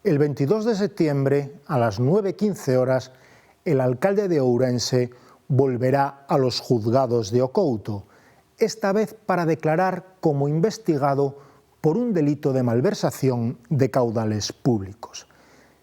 El 22 de septiembre, a las 9:15 horas, el alcalde de Ourense volverá a los juzgados de O Couto, esta vez para declarar como investigado por un delito de malversación de caudales públicos.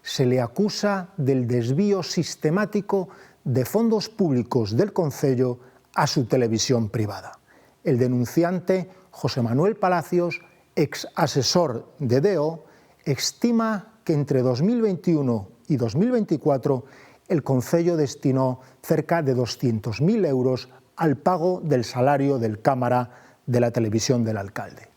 Se le acusa del desvío sistemático de fondos públicos del concello a su televisión privada. El denunciante, José Manuel Palacios, ex asesor de DEO, estima que entre 2021 y 2024 el concello destinó cerca de 200.000 euros al pago del salario del cámara de la televisión del alcalde.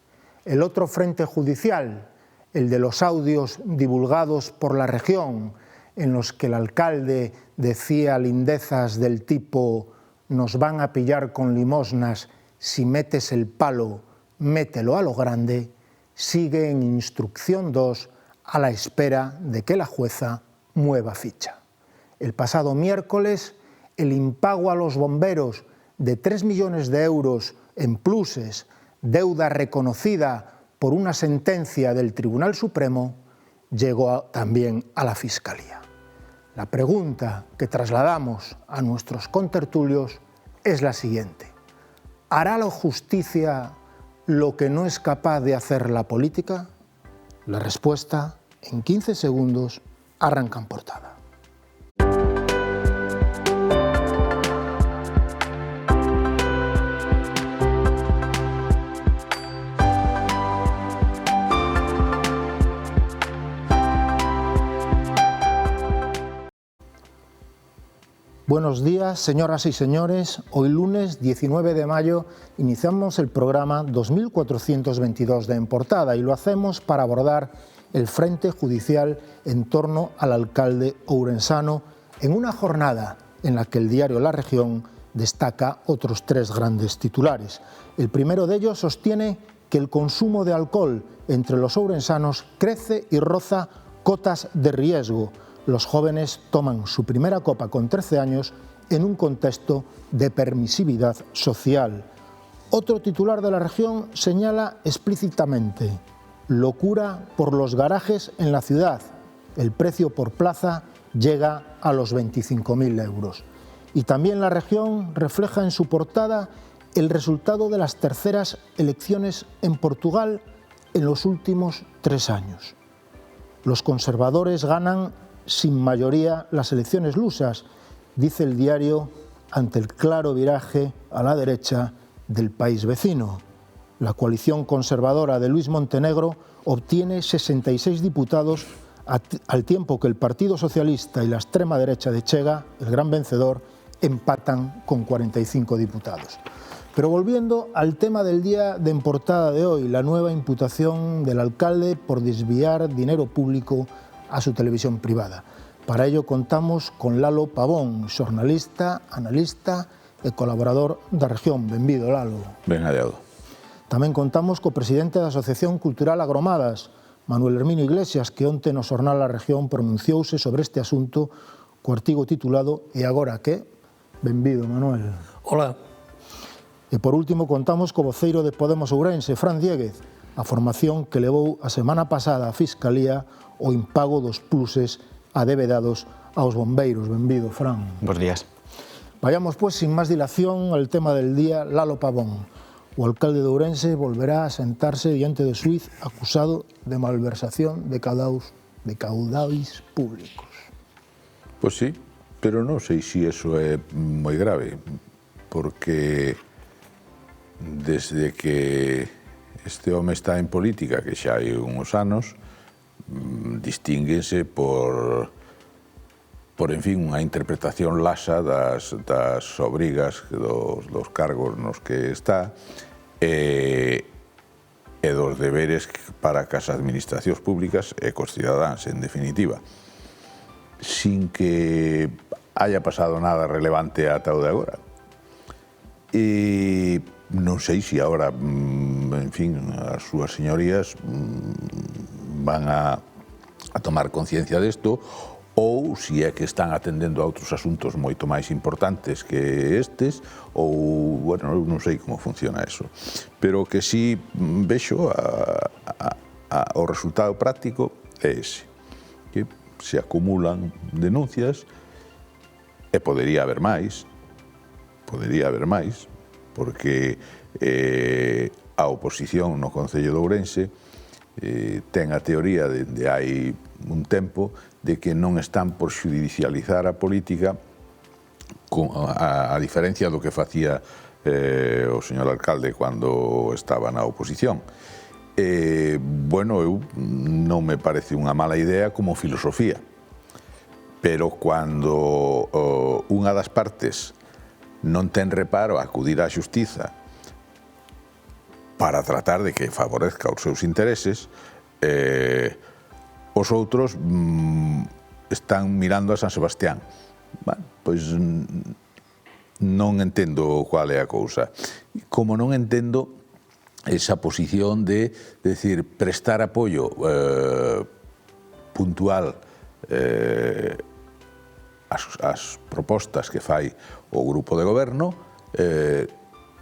El otro frente judicial, el de los audios divulgados por la región, en los que el alcalde decía lindezas del tipo «nos van a pillar con limosnas, si metes el palo, mételo a lo grande», sigue en instrucción 2 a la espera de que la jueza mueva ficha. El pasado miércoles, el impago a los bomberos de 3 millones de euros en pluses, deuda reconocida por una sentencia del Tribunal Supremo, llegó también a la Fiscalía. La pregunta que trasladamos a nuestros contertulios es la siguiente: ¿hará la justicia lo que no es capaz de hacer la política? La respuesta en 15 segundos arranca en portada. Buenos días, señoras y señores. Hoy lunes 19 de mayo iniciamos el programa 2422 de En Portada y lo hacemos para abordar el frente judicial en torno al alcalde ourensano en una jornada en la que el diario La Región destaca otros 3 grandes titulares. El primero de ellos sostiene que el consumo de alcohol entre los ourensanos crece y roza cotas de riesgo. Los jóvenes toman su primera copa con 13 años en un contexto de permisividad social. Otro titular de La Región señala explícitamente: locura por los garajes en la ciudad. El precio por plaza llega a los 25.000 euros. Y también La Región refleja en su portada el resultado de las terceras elecciones en Portugal en los últimos 3 años. Los conservadores ganan sin mayoría las elecciones lusas, dice el diario, ante el claro viraje a la derecha del país vecino. La coalición conservadora de Luis Montenegro obtiene 66 diputados al tiempo que el Partido Socialista y la extrema derecha de Chega, el gran vencedor, empatan con 45 diputados. Pero volviendo al tema del día de En Portada de hoy, la nueva imputación del alcalde por desviar dinero público a su televisión privada. Para ello contamos con Lalo Pavón, xornalista, analista e colaborador da Región. Benvido, Lalo. Ben hallado. Tamén contamos co presidente da Asociación Cultural Agromadas, Manuel Herminio Iglesias, que onte no xornal La Región pronunciouse sobre este asunto co artigo titulado E agora que? Benvido, Manuel. Hola. E por último contamos co voceiro de Podemos Ourense, Fran Diéguez, a formación que levou a semana pasada a Fiscalía o impago dos pluses adevedados aos bombeiros. Benvido, Fran. Buenos días. Vayamos, pues, sin más dilación al tema del día. Lalo Pavón. O alcalde de Ourense volverá a sentarse diante de xuiz acusado de malversación de caudais públicos. Pois sí, pero non sei se iso é moi grave, porque desde que este home está en política, que xa hai uns anos, distínguense por en fin, unha interpretación laxa das obrigas dos cargos nos que está e dos deberes para as administracións públicas e cos cidadáns, en definitiva, sin que haya pasado nada relevante ata o de agora. E non sei se agora, en fin, as súas señorías van a tomar conciencia desto ou se é que están atendendo a outros asuntos moito máis importantes que estes ou, bueno, non sei como funciona eso. Pero que si vexo o resultado práctico é ese. se acumulan denuncias e podería haber máis, porque a oposición no Concello de Ourense ten a teoría de hai un tempo de que non están por xudicializar a política a diferencia do que facía o señor alcalde cando estaba na oposición. Bueno, non me parece unha mala idea como filosofía, pero cando unha das partes non ten reparo a acudir á xustiza para tratar de que favorezca os seus intereses, os outros están mirando a San Sebastián. Bueno, pois non entendo cual é a cousa. Como non entendo esa posición de decir, prestar apoio puntual ás propostas que fai o grupo de goberno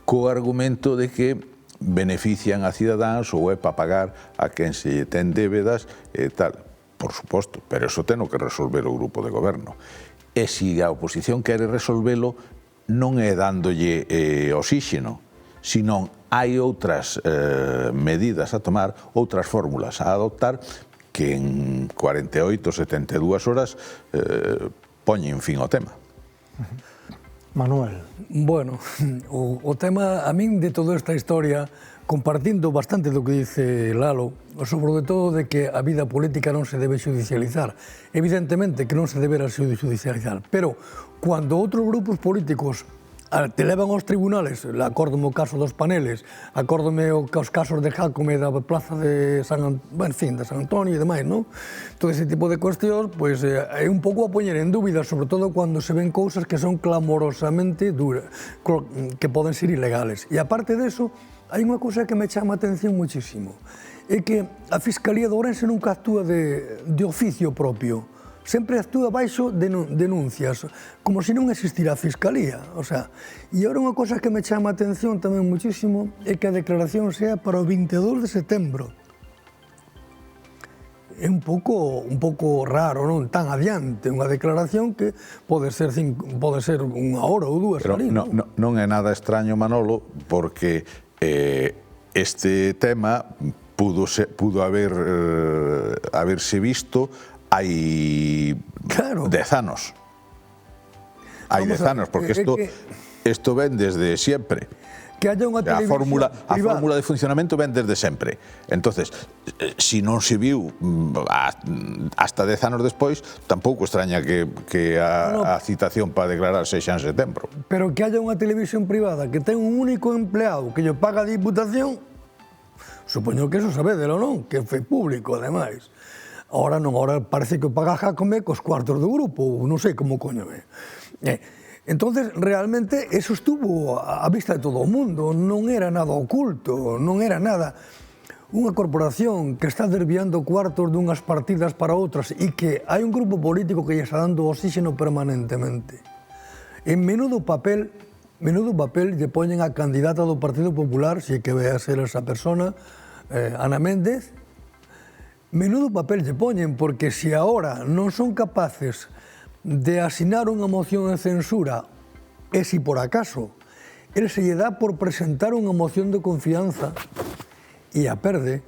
co argumento de que benefician a cidadáns ou é para pagar a quen se ten débedas e tal. Por suposto, pero eso ten que resolver o grupo de goberno. E se a oposición quere resolvelo, non é dándolle oxíxeno, senón hai outras medidas a tomar, outras fórmulas a adoptar que en 48, 72 horas poñen fin ao tema. Manuel. Bueno, o tema, a min de toda esta historia, compartindo bastante do que dice Lalo, sobre todo de que a vida política non se debe xudicializar. Evidentemente que non se debera xudicializar, pero cando outros grupos políticos te levan aos tribunales, acórdome o caso dos paneles, acórdome os casos de Jácome da plaza de San Antonio e demais, non? Todo ese tipo de cuestións, pois é un pouco a poñer en dúbida, sobre todo cando se ven cousas que son clamorosamente duras, que poden ser ilegales. E aparte deso, hai unha cousa que me chama a atención muchísimo, é que a Fiscalía de Ourense nunca actúa de oficio propio, sempre actúa baixo denuncias, como se non existira a Fiscalía. O sea, e agora unha cosa que me chama a atención tamén muchísimo é que a declaración sea para o 22 de setembro. É un pouco raro, non? Tan adiante, unha declaración que pode ser unha hora ou dúas. Pero non é nada extraño, Manolo, porque este tema pudo haberse visto hai 10 anos. Hai 10 anos, porque isto ven desde sempre. Que haya unha televisión privada. A fórmula de funcionamento ven desde sempre. Entonces, se non se viu hasta 10 anos despois, tampouco extraña que a citación para declarar sexa en setembro. Pero que haya unha televisión privada que ten un único empleado que lle paga a Diputación, supoño que eso sabédelo, non? Que foi público, ademais. Ahora non, ahora parece que o paga Jácome cos cuartos do grupo, non sei como coño é. Entonces, realmente, eso estuvo a vista de todo o mundo, non era nada oculto, non era nada. Unha corporación que está desviando cuartos dunhas partidas para outras e que hai un grupo político que lle está dando oxígeno permanentemente. En menudo papel lle poñen a candidata do Partido Popular, se que vai a ser esa persona, Ana Méndez. Menudo papel lle poñen, porque se agora non son capaces de asinar unha moción de censura e se por acaso el se lle dá por presentar unha moción de confianza e a perde,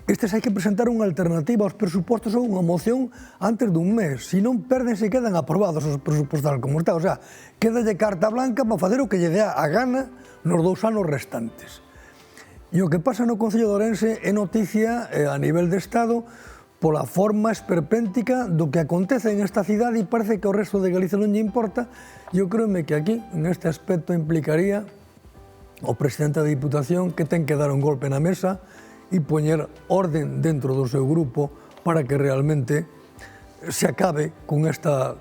estes hai que presentar unha alternativa aos presupostos ou unha moción antes dun mes, se non perden se quedan aprobados os presupostos como está, o sea, quedalle carta blanca para facer o que lle dea a gana nos 2 anos restantes. E o que pasa no Concello de Ourense é noticia a nivel de Estado pola forma esperpéntica do que acontece en esta cidade e parece que ao resto de Galicia non lle importa. Eu creo que aquí, en este aspecto, implicaría o presidente da Diputación que ten que dar un golpe na mesa e poñer orden dentro do seu grupo para que realmente se acabe con esta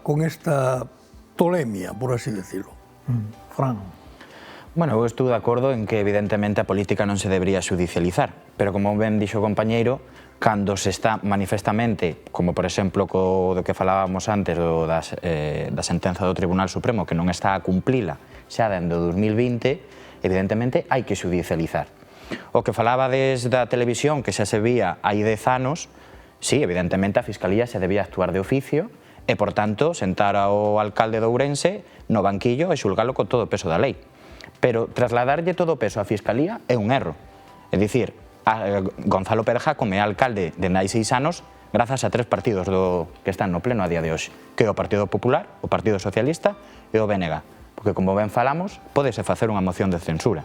tolemia, por así decirlo. Fran. Bueno, eu estou de acordo en que evidentemente a política non se debería xudicializar, pero como ben dixo o compañeiro, cando se está manifestamente, como por exemplo do que falábamos antes da sentenza do Tribunal Supremo, que non está a cumplila xa dende o 2020, evidentemente hai que xudicializar. O que falabades da televisión, que xa se vía hai 10 anos, sí, evidentemente a Fiscalía se debía actuar de oficio e, por tanto, sentar ao alcalde de Ourense no banquillo e xulgalo con todo o peso da lei. Pero trasladarlle todo o peso á Fiscalía é un erro. É dicir, Gonzalo Pérez Jácome é alcalde de hai 6 anos grazas a 3 partidos que están no pleno a día de hoxe, que é o Partido Popular, o Partido Socialista e o BNG. Porque, como ben falamos, pódese facer unha moción de censura.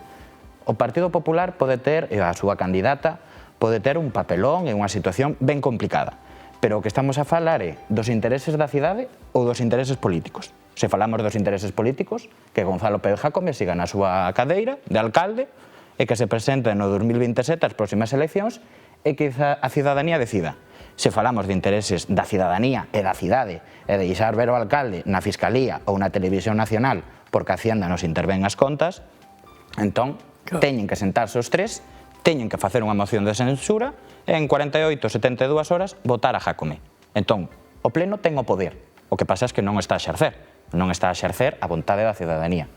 O Partido Popular pode ter, a súa candidata, pode ter un papelón e unha situación ben complicada. Pero o que estamos a falar é dos intereses da cidade ou dos intereses políticos. Se falamos dos intereses políticos, que Gonzalo Pérez Jácome siga na súa cadeira de alcalde e que se presente no 2027 as próximas eleccións e que a cidadanía decida. Se falamos de intereses da cidadanía e da cidade e de deixar ver o alcalde na Fiscalía ou na Televisión Nacional porque a Hacienda nos intervén as contas, entón teñen que sentarse os 3, teñen que facer unha moción de censura e en 48, 72 horas votar a Jácome. Entón, o Pleno ten o poder. O que pasa é que non está a exercer. Non está a exercer a vontade da cidadanía.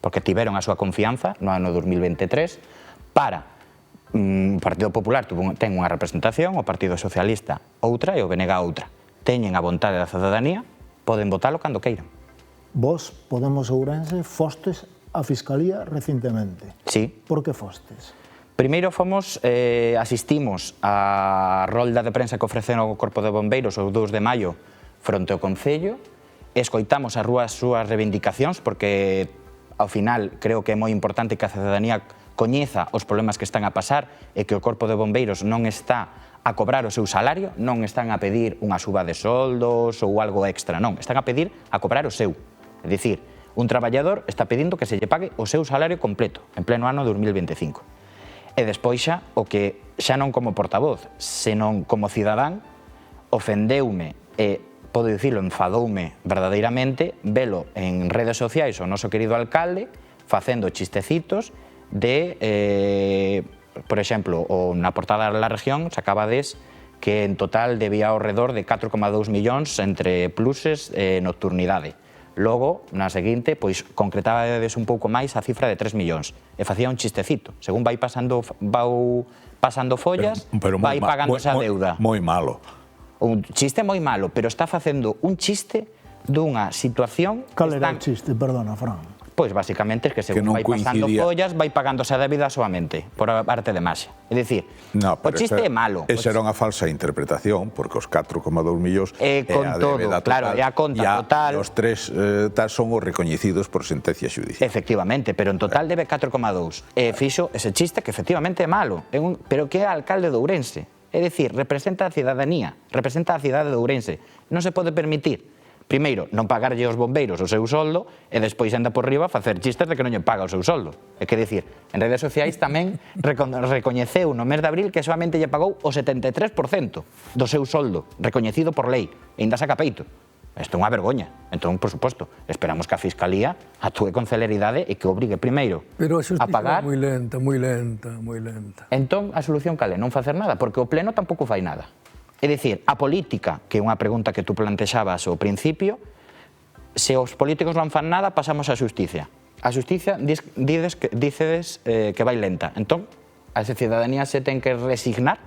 Porque tiveron a súa confianza no ano 2023 para o Partido Popular ten unha representación, o Partido Socialista outra e o BNG outra. Teñen a vontade da cidadanía, poden votalo cando queiran. Vos, Podemos Ourense, fostes a Fiscalía recentemente. Sí. Por que fostes? Primeiro asistimos á rolda de prensa que ofreceron o Corpo de Bombeiros o 2 de maio fronte ao Concello, escoitamos as súas reivindicacións porque ao final creo que é moi importante que a cidadanía coñeza os problemas que están a pasar e que o Corpo de Bombeiros non está a cobrar o seu salario, non están a pedir unha suba de soldos ou algo extra, non, están a pedir a cobrar o seu. É dicir, un traballador está pedindo que se lle pague o seu salario completo en pleno ano 2025. E despois xa, o que xa non como portavoz, senón como cidadán, ofendeume e, podo dicilo, enfadoume verdadeiramente velo en redes sociais o noso querido alcalde facendo chistecitos de, por exemplo, na portada da región sacabades que en total debía ao redor de 4,2 millóns entre pluses e nocturnidade. Logo, na seguinte, pois concretabades un pouco máis a cifra de 3 millóns e facía un chistecito. Según vai pasando follas, vai pagando esa deuda. Moi malo. Un chiste moi malo, pero está facendo un chiste dunha situación... Cal era o chiste? Perdona, Fran. Pois, basicamente, é que según vai pasando follas, vai pagándose a débida soamente, por arte de maxia. É dicir, o chiste é malo. Esa era unha falsa interpretación, porque os 4,2 millóns é a débeda total. Claro, é a conta total. Os 3 son os recoñecidos por sentencia xudicial. Efectivamente, pero en total debe 4,2. E fixo ese chiste que efectivamente é malo, pero que é alcalde de Ourense. É dicir, representa a cidadanía, representa a cidade de Ourense. Non se pode permitir. Primeiro, non pagarlle aos bombeiros o seu soldo e despois anda por riba a facer chistes de que non lle paga o seu soldo. É que dicir, en redes sociais tamén recoñeceu no mes de abril que solamente lle pagou o 73% do seu soldo, recoñecido por lei, e ainda saca peito. Isto é unha vergoña. Entón, por suposto, esperamos que a Fiscalía actúe con celeridade e que obrigue primeiro a pagar... Pero a xustiza moi lenta. Entón, a solución cal é? Non facer nada, porque o Pleno tampouco fai nada. É dicir, a política, que é unha pregunta que tú plantexabas ao principio, se os políticos non fan nada, pasamos á xusticia. A xusticia dicedes que vai lenta. Entón, a cidadanía se ten que resignar.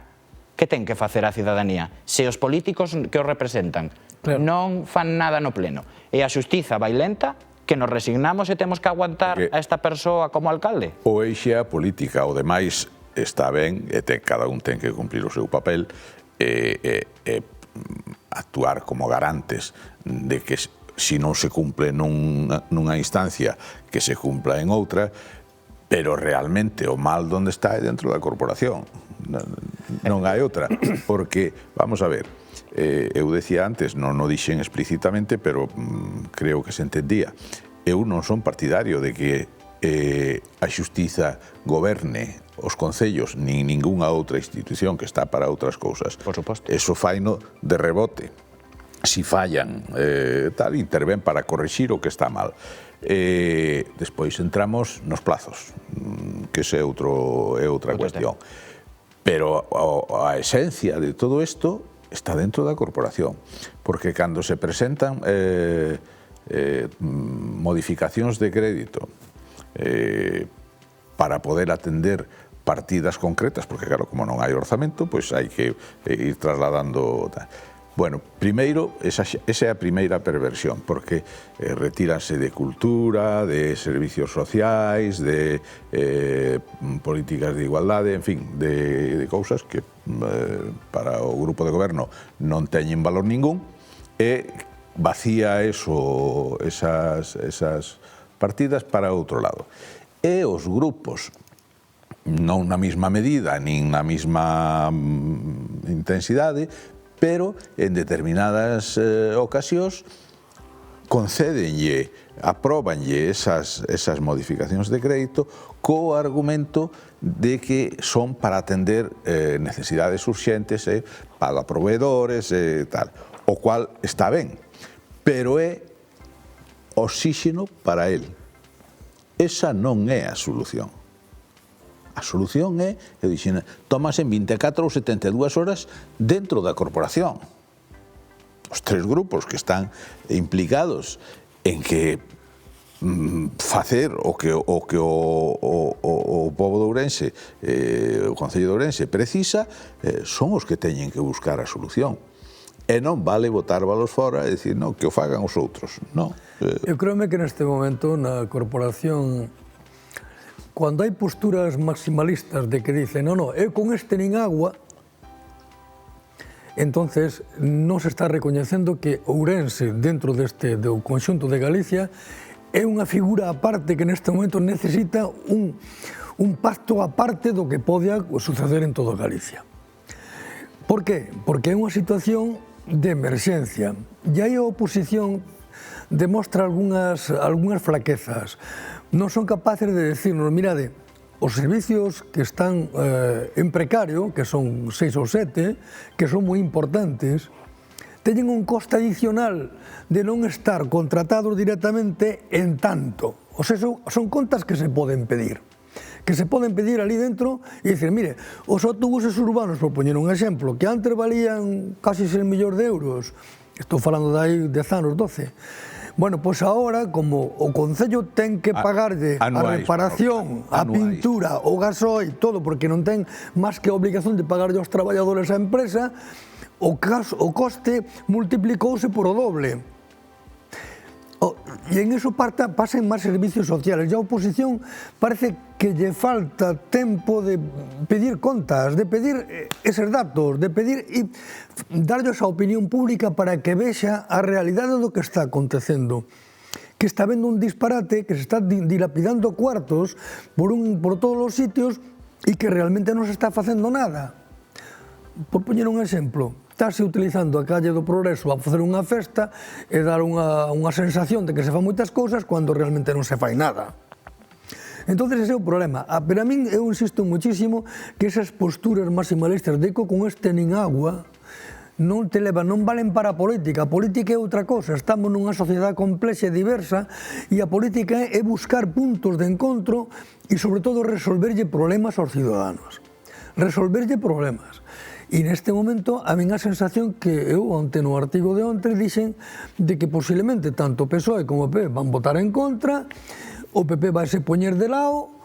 Que ten que facer a cidadanía? Se os políticos que os representan non fan nada no Pleno e a xustiza vai lenta, que nos resignamos e temos que aguantar a esta persoa como alcalde? O eixe a política, o demais está ben, e cada un ten que cumplir o seu papel, actuar como garantes de que se non se cumple nunha instancia que se cumpla en outra, pero realmente o mal donde está é dentro da corporación, non hai outra, porque, vamos a ver, eu decía antes, non o dixen explícitamente, pero creo que se entendía, eu non son partidario de que a xustiza goberne os concellos nin ningunha outra institución que está para outras cousas. Por suposto. Eso faino de rebote. Si fallan, intervén para corrixir o que está mal. Despois entramos nos plazos, que é outra cuestión. Pero a esencia de todo isto está dentro da corporación, porque cando se presentan modificacións de crédito para poder atender partidas concretas, porque claro, como non hai orzamento, pois hai que ir trasladando. Bueno, primeiro, esa é a primeira perversión, porque retíranse de cultura, de servicios sociais, de políticas de igualdade, en fin, de cousas que para o grupo de goberno non teñen valor ningún, e vacía esas partidas para outro lado. E os grupos, non na mesma medida, nin na mesma intensidade, pero en determinadas ocasións concédenlle, apróbanlle esas modificacións de crédito co argumento de que son para atender necesidades urxentes, paga proveedores e tal, o cual está ben, pero é oxíxeno para el. Esa non é a solución. A solución é, eu dixen, tomas en 24 ou 72 horas dentro da corporación. Os tres grupos que están implicados en que facer o que o pobo de Ourense, o Concello de Ourense precisa, son os que teñen que buscar a solución. E non vale botar balos fora e dicir, non, que o fagan os outros. Non. Eu creo que neste momento na corporación, cando hai posturas maximalistas de que dicen, non, eu con este nin agua, entonces non se está recoñecendo que Ourense, dentro do conxunto de Galicia, é unha figura aparte que neste momento necesita un pacto aparte do que pode suceder en toda Galicia. Por qué? Porque é unha situación de emerxencia. E aí a oposición demostra algunhas flaquezas. Non son capaces de decirnos, mirade, os servicios que están en precario, que son 6 ou 7, que son moi importantes, teñen un coste adicional de non estar contratados directamente en tanto. O sea, son contas que se poden pedir. Que se poden pedir ali dentro e dicir, mire, os autobuses urbanos, por poñer un exemplo, que antes valían casi 6 millóns de euros, estou falando de aí 10 anos, 12, bueno, pois agora, como o Concello ten que pagarlle a reparación, a pintura, o gasoil, todo, porque non ten máis que a obligación de pagarlle aos traballadores a empresa, o coste multiplicouse por o doble. E en iso pasan máis servicios sociales. E a oposición parece que lle falta tempo de pedir contas, de pedir eses datos, de pedir e darlles a opinión pública para que vexa a realidade do que está acontecendo. Que está vendo un disparate, que se está dilapidando cuartos por todos os sitios e que realmente non se está facendo nada. Por poñer un exemplo, estáse utilizando a calle do Progreso a facer unha festa e dar unha sensación de que se fan moitas cousas cando realmente non se fai nada. Entón, ese é o problema. Pero a min, eu insisto muchísimo que esas posturas maximalistas de que con este nin agua non te levan, non valen para a política. A política é outra cosa. Estamos nunha sociedade complexa e diversa e a política é buscar puntos de encontro e, sobre todo, resolverlle problemas aos ciudadanos. Resolverlle problemas. E neste momento a min a sensación que eu onte no artigo de onte dixen de que posiblemente tanto o PSOE como o PP van votar en contra, o PP vai se poñer de lado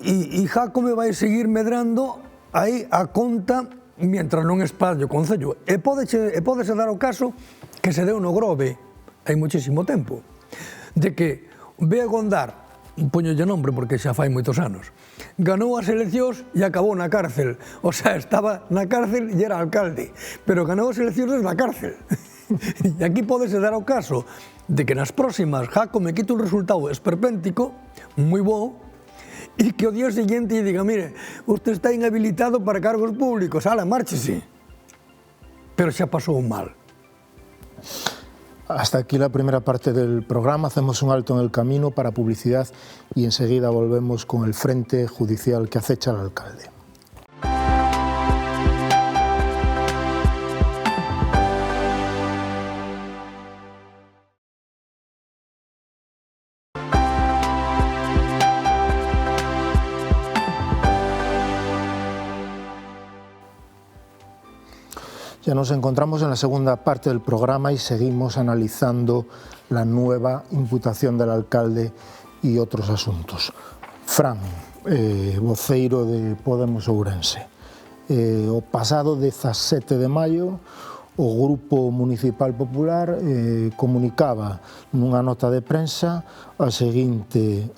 e Jácome vai seguir medrando aí a conta mientras non espalle o Concello. E pódese dar o caso que se deu no Grove hai muchísimo tempo, de que Bea Gondar, poñolle nombre porque xa fai moitos anos, ganou as eleccións e acabou na cárcel. O sea, estaba na cárcel e era alcalde, pero ganou as eleccións desde a cárcel. E aquí pódese dar o caso de que nas próximas Jácome quite un resultado esperpéntico, moi bo, e que o día seguinte diga, mire, usted está inhabilitado para cargos públicos, ala, márchese. Pero xa pasou mal. Hasta aquí la primera parte del programa. Hacemos un alto en el camino para publicidad y enseguida volvemos con el frente judicial que acecha al alcalde. Ya nos encontramos en la segunda parte del programa y seguimos analizando la nueva imputación del alcalde y otros asuntos. Fran, voceiro de Podemos Ourense. O pasado 17 de maio, o Grupo Municipal Popular comunicaba nunha nota de prensa a seguinte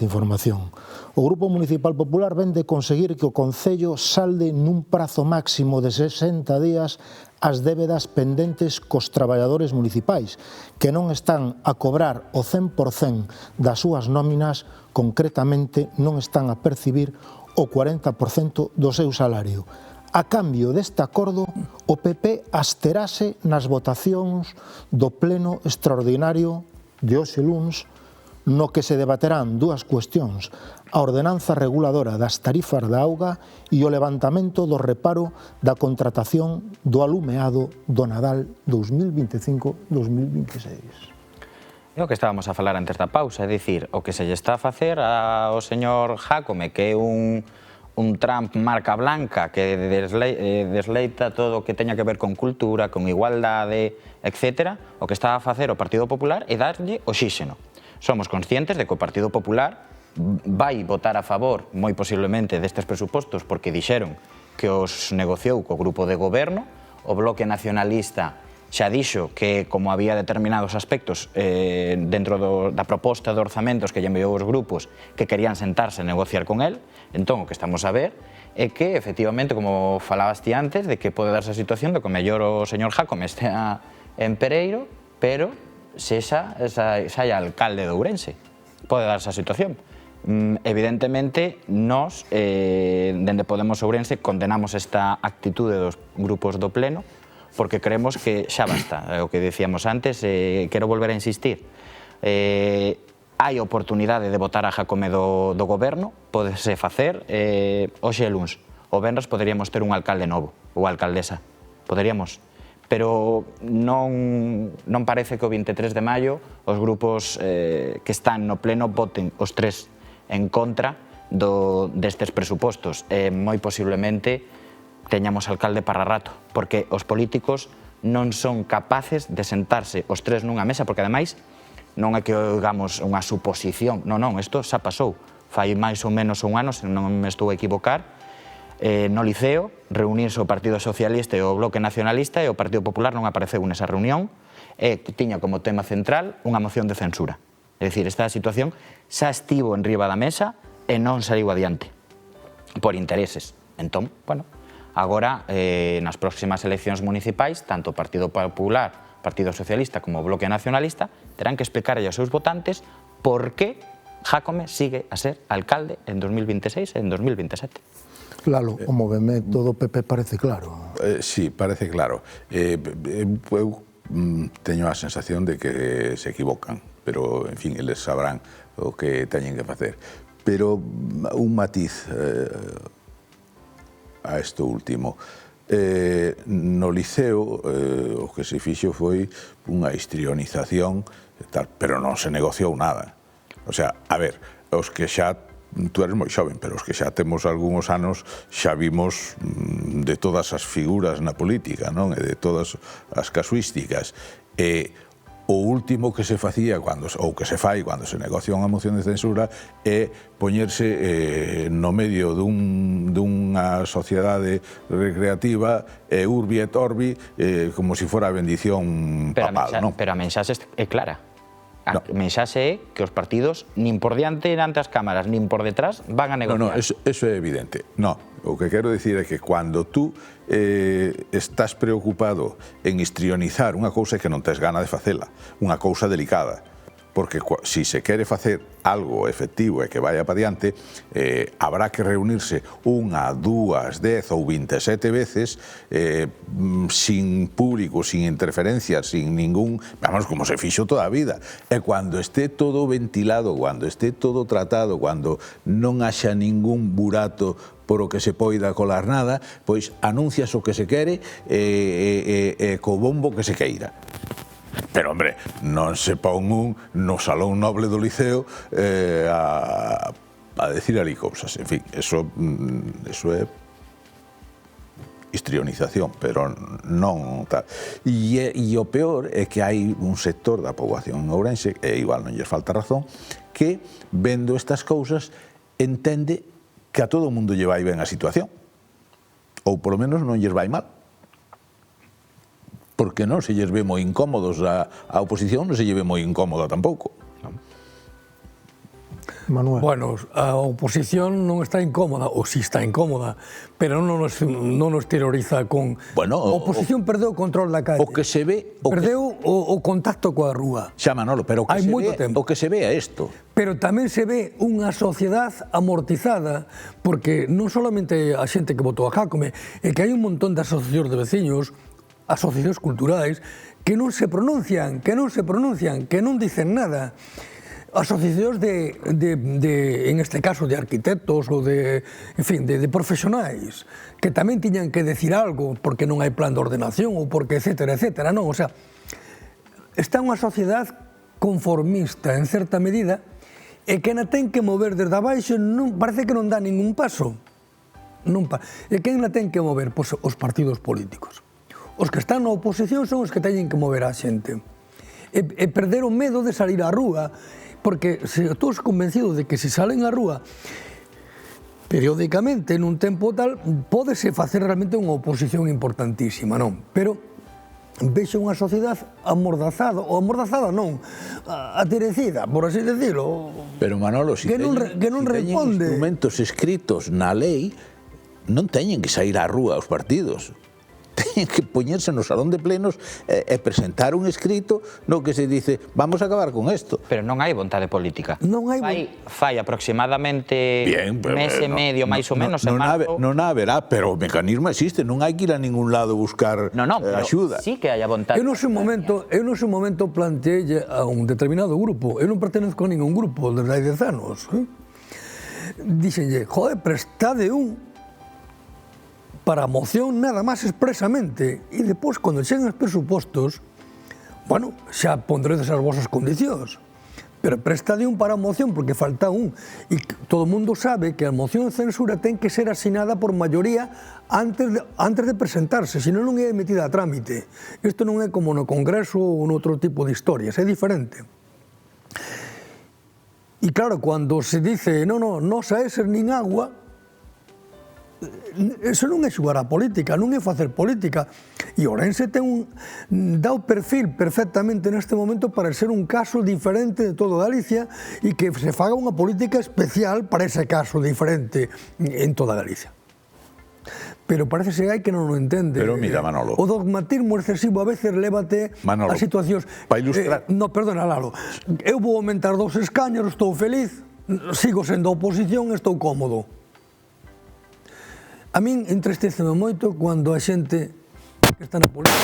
información. O Grupo Municipal Popular ven de conseguir que o Concello salde nun prazo máximo de 60 días as débedas pendentes cos traballadores municipais, que non están a cobrar o 100% das súas nóminas, concretamente non están a percibir o 40% do seu salario. A cambio deste acordo, o PP absterase nas votacións do pleno extraordinario de hoxe luns, no que se debaterán dúas cuestións: a ordenanza reguladora das tarifas da auga e o levantamento do reparo da contratación do alumeado do Nadal 2025-2026. É o que estábamos a falar antes da pausa, é dicir, o que se lle está a facer ao señor Jácome, que é un Trump marca blanca que desleita todo o que teña que ver con cultura, con igualdade, etc. O que está a facer o Partido Popular é darlle oxíxeno. Somos conscientes de que o Partido Popular vai votar a favor, moi posiblemente, destes presupostos, porque dixeron que os negociou co grupo de goberno. O Bloque Nacionalista xa dixo que, como había determinados aspectos dentro da proposta de orzamentos que lle enviou os grupos, que querían sentarse a negociar con el. Entón, o que estamos a ver é que, efectivamente, como falabas ti antes, de que pode darse a situación de que o mellor o señor Jácome estea en Pereiro, pero xa é alcalde de Ourense. Pode darse a situación. Evidentemente, nós, dende Podemos Ourense, condenamos esta actitude dos grupos do Pleno, porque creemos que xa basta. O que dicíamos antes, quero volver a insistir. Hai oportunidade de votar a Jácome do goberno, podese facer hoxe e luns. O venres poderíamos ter un alcalde novo, ou alcaldesa. Poderíamos. Pero non parece que o 23 de maio os grupos que están no pleno voten os tres en contra destes presupostos. Moi posiblemente teñamos alcalde para rato, porque os políticos non son capaces de sentarse os tres nunha mesa, porque ademais non é que oigamos unha suposición, non, isto xa pasou, fai máis ou menos un ano, se non me estou a equivocar, no Liceo, reunirse o Partido Socialista e o Bloque Nacionalista, e o Partido Popular non apareceu nesa reunión, e tiña como tema central unha moción de censura. É dicir, esta situación xa estivo en riba da mesa e non saiu adiante, por intereses. Entón, bueno, agora, nas próximas eleccións municipais, tanto o Partido Popular, Partido Socialista como o Bloque Nacionalista terán que explicarlle aos seus votantes por que Jácome sigue a ser alcalde en 2026 e en 2027. Lalo, o movemento do PP parece claro. Sí, parece claro. Eu teño a sensación de que se equivocan, pero, en fin, eles sabrán o que teñen que facer. Pero un matiz a isto último. No Liceo o que se fixo foi unha histrionización, pero non se negociou nada. O sea, a ver, os que xa, tú eres moi xoven, pero os que xa temos algúns anos xa vimos de todas as figuras na política, non? E de todas as casuísticas. O último que se facía, ou que se fai cando se negocia unha moción de censura, é poñerse no medio dunha sociedade recreativa, urbi et orbi, como se fora a bendición papal, non? Pero a mensaxe é clara. A mensaxe é que os partidos, nin por diante ante as cámaras, nin por detrás, van a negociar. No, eso é evidente. No, o que quero dicir é que cando tú estás preocupado en histrionizar unha cousa que non tes gana de facela, unha cousa delicada, porque si se quere facer algo efectivo e que vaya para diante, habrá que reunirse unha, dúas, 10 ou 27 veces sin público, sin interferencias, sin ningún, vamos, como se fixo toda a vida. E cando esté todo ventilado, cando esté todo tratado, cando non haxa ningún burato por o que se poida colar nada, pois anuncias o que se quere co bombo que se queira. Pero, hombre, non se pon no Salón Noble do Liceo a decir ali cousas. En fin, eso é histrionización, pero non tal. E o peor é que hai un sector da poboación en Ourense, e igual non lles falta razón, que, vendo estas cousas, entende que a todo o mundo lle vai ben a situación, ou polo menos non lles vai mal. Porque non se lles ve moi incómodos a oposición, non se lle ve moi incómoda tampouco. Manuel. Bueno, a oposición non está incómoda, ou si está incómoda, pero non nos terroriza con... Bueno, a oposición perdeu o control da calle. O que se ve... Perdeu o contacto coa rúa. Xa, Manolo, pero Hai moito tempo. o que se ve é isto. Pero tamén se ve unha sociedade amortizada, porque non solamente a xente que votou a Jácome, é que hai un montón de asociacións de veciños, asociacións culturais, que non se pronuncian, que non dicen nada. Asociacións en este caso, de arquitectos ou de profesionais, que tamén tiñan que decir algo porque non hai plan de ordenación ou porque etcétera, etcétera, non? O sea, está unha sociedade conformista en certa medida e que na ten que mover desde abaixo, parece que non dá ningún paso. E quen na ten que mover? Pois os partidos políticos. Os que están na oposición son os que teñen que mover a xente. E perder o medo de salir á rúa, porque estou convencido de que se salen á rúa periódicamente nun tempo tal, pódese facer realmente unha oposición importantísima, non? Pero vexo unha sociedade amordazada, ou amordazada non, aterecida, por así decirlo. Pero Manolo, se teñen instrumentos escritos na lei, non teñen que sair á rúa os partidos. Teñen que poñerse no salón de plenos e presentar un escrito no que se dice vamos a acabar con isto. Pero non hai vontade política. Non hai Fai aproximadamente mes e medio, máis ou menos, en marzo. Non haberá, pero o mecanismo existe, non hai que ir a ningún lado buscar axuda. Sí que hai a vontade. Eu no seu momento planteei a un determinado grupo, eu non pertenezco a ningún grupo desde hai 10 anos. Dixenlle, joder, prestade un para a moción nada máis expresamente e depois, cando cheguen os presupostos, bueno, xa pondredes as vosas condicións, pero prestade un para a moción porque falta un, e todo o mundo sabe que a moción de censura ten que ser asinada por maioría antes de presentarse, senón non é metida a trámite. Isto non é como no Congreso ou noutro tipo de historias, é diferente. E claro, cando se dice, non sa éser nin agua, eso non é xogar a política, non é facer política. E Ourense dá o perfil perfectamente neste momento para ser un caso diferente de todo Galicia e que se faga unha política especial para ese caso diferente en toda Galicia. Pero parece que non o entende. Pero mira, Manolo, o dogmatismo excesivo a veces lévate a situacións... Para ilustrar... No, perdona, Lalo. Eu vou aumentar 2 escaños, estou feliz, sigo sendo oposición, estou cómodo. A min entristeceme moito cando a xente que está na política...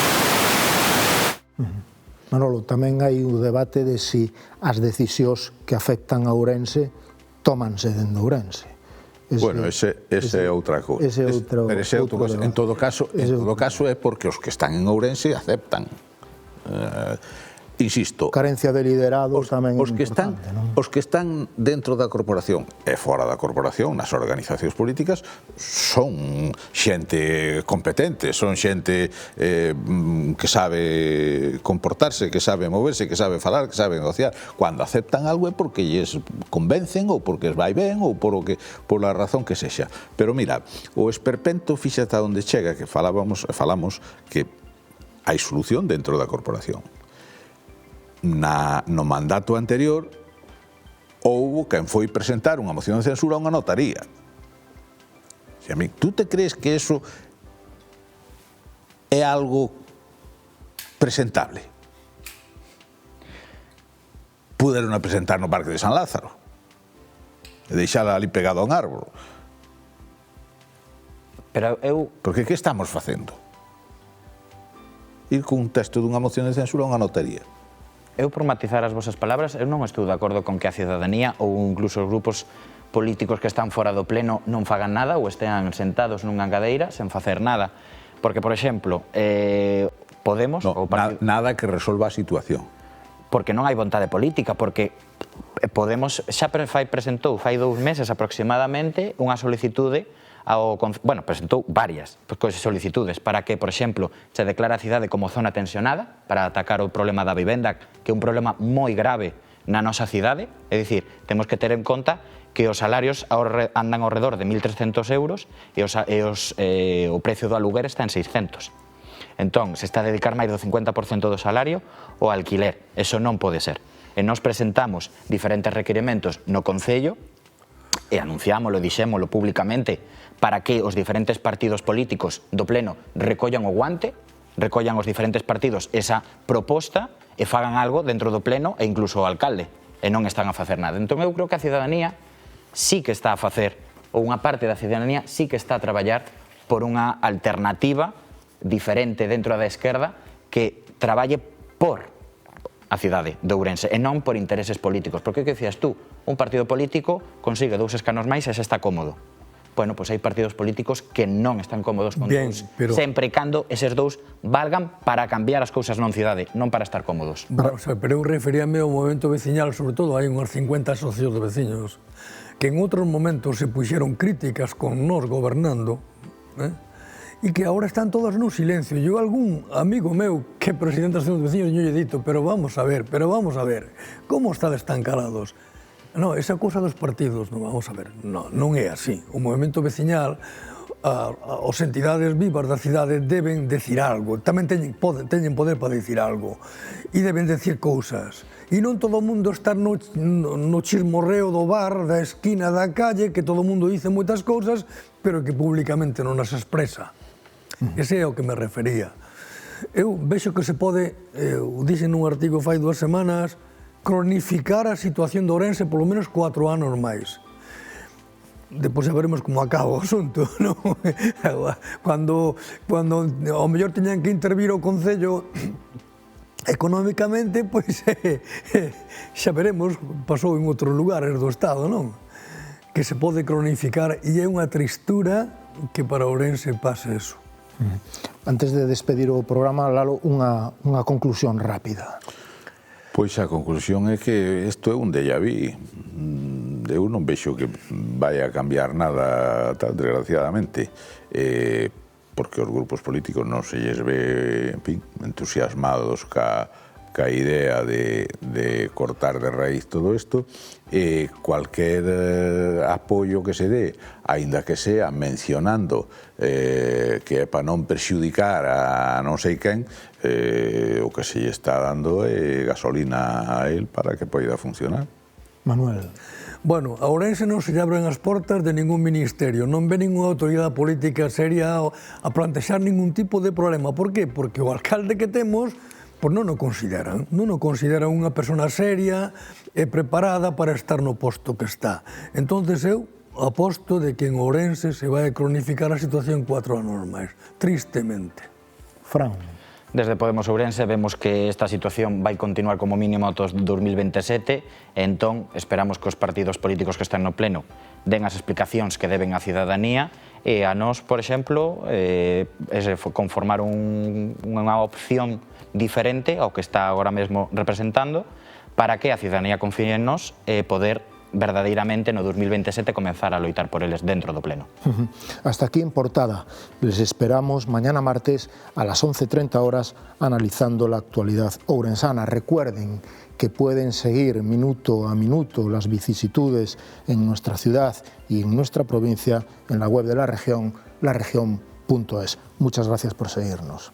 Manolo, tamén hai o debate de si as decisións que afectan a Ourense tómanse dende Ourense. Bueno, ese é outra cousa. En todo caso é porque os que están en Ourense aceptan. Insisto, carencia de liderado tamén importante, non? Os que están dentro da corporación e fora da corporación, nas organizacións políticas, son xente competente, son xente que sabe comportarse, que sabe moverse, que sabe falar, que sabe negociar. Cando aceptan algo é porque lles convencen ou porque es vai ben ou pola razón que sexa. Pero mira, o esperpento fíxate a onde chega, que falamos que hai solución dentro da corporación. No mandato anterior houbo quen foi presentar unha moción de censura a unha notaría. Tú te crees que eso é algo presentable? Puderon a presentar no Parque de San Lázaro e deixala ali pegado a un árbol. Pero porque que estamos facendo? Ir con un texto dunha moción de censura a unha notaría. Eu, por matizar as vosas palabras, eu non estou de acordo con que a cidadanía ou incluso os grupos políticos que están fora do pleno non fagan nada ou estean sentados nunha cadeira sen facer nada. Porque, por exemplo, Podemos... Nada que resolva a situación. Porque non hai vontade política, porque Podemos xa presentou fai 2 meses aproximadamente unha solicitude presentou varias solicitudes para que, por exemplo, se declara a cidade como zona tensionada para atacar o problema da vivenda, que é un problema moi grave na nosa cidade. É dicir, temos que ter en conta que os salarios andan ao redor de 1.300 euros e o precio do aluguer está en 600. Entón, se está a dedicar máis do 50% do salario ao alquiler. Eso non pode ser. E nós presentamos diferentes requerimentos no Concello e anunciámoslo, dixémoslo públicamente para que os diferentes partidos políticos do Pleno recollan o guante, recollan os diferentes partidos esa proposta e fagan algo dentro do Pleno e incluso o alcalde, e non están a facer nada. Entón eu creo que a cidadanía sí que está a facer, ou unha parte da cidadanía sí que está a traballar por unha alternativa diferente dentro da esquerda que traballe por a cidade de Ourense e non por intereses políticos. Porque que decías tú? Un partido político consigue 2 escanos máis e se está cómodo. Bueno, pois hai partidos políticos que non están cómodos con dous, sempre e cando eses dous valgan para cambiar as cousas non cidade, non para estar cómodos. Pero eu referíame ao movimento veciñal, sobre todo hai unhas 50 socios de veciños que en outros momentos se puxeron críticas con nós gobernando, e que agora están todas no silencio. Eu algún amigo meu que é presidente da Asociación de Veciños lle he dito, pero vamos a ver, como estades tan calados? Non, esa cousa dos partidos, non, vamos a ver, non é así. O movimento veciñal, as entidades vivas da cidade deben decir algo, tamén teñen poder para decir algo, e deben decir cousas. E non todo o mundo está no chismorreo do bar, da esquina da calle, que todo o mundo dice moitas cousas, pero que públicamente non as expresa. Ese é o que me refería. Eu vexo que se pode, dixen nun artigo fai 2 semanas, cronificar a situación de Ourense polo menos 4 anos máis. Depois xa veremos como acaba o asunto, non? Cando ao mellor teñan que intervir o Concello económicamente, pois xa veremos, pasou en outros lugares do Estado, non? Que se pode cronificar e é unha tristura que para Ourense pase eso. Antes de despedir o programa, Lalo, unha conclusión rápida. Pois a conclusión é que isto é un déjà vu. Eu non vexo que vai a cambiar nada, desgraciadamente, porque os grupos políticos non se lles ve, en fin, entusiasmados ca idea de cortar de raíz todo isto, e cualquier apoio que se dé, aínda que sea mencionando que é para non perxudicar a non sei quen, o que se lle está dando é gasolina a él para que poida funcionar. Manuel. Bueno, a Ourense non se lle abren as portas de ningún ministerio, non ve ninguna autoridade política seria a plantexar ningún tipo de problema. Por qué? Porque o alcalde que temos pois non o consideran unha persona seria e preparada para estar no posto que está. Entonces eu aposto de que en Ourense se vai a cronificar a situación 4 anos máis, tristemente. Fran. Desde Podemos Ourense vemos que esta situación vai continuar como mínimo ata 2027 e entón esperamos que os partidos políticos que están no pleno den as explicacións que deben á cidadanía e a nós, por exemplo, conformar unha opción diferente ao que está agora mesmo representando para que a cidadanía confíe en nós e poder verdadeiramente no 2027 comenzar a loitar por eles dentro do pleno. Hasta aquí en Portada. Les esperamos mañana martes a las 11:30 horas analizando la actualidad ourensana. Recuerden que pueden seguir minuto a minuto las vicisitudes en nuestra ciudad y en nuestra provincia en la web de la región, laregion.es. Muchas gracias por seguirnos.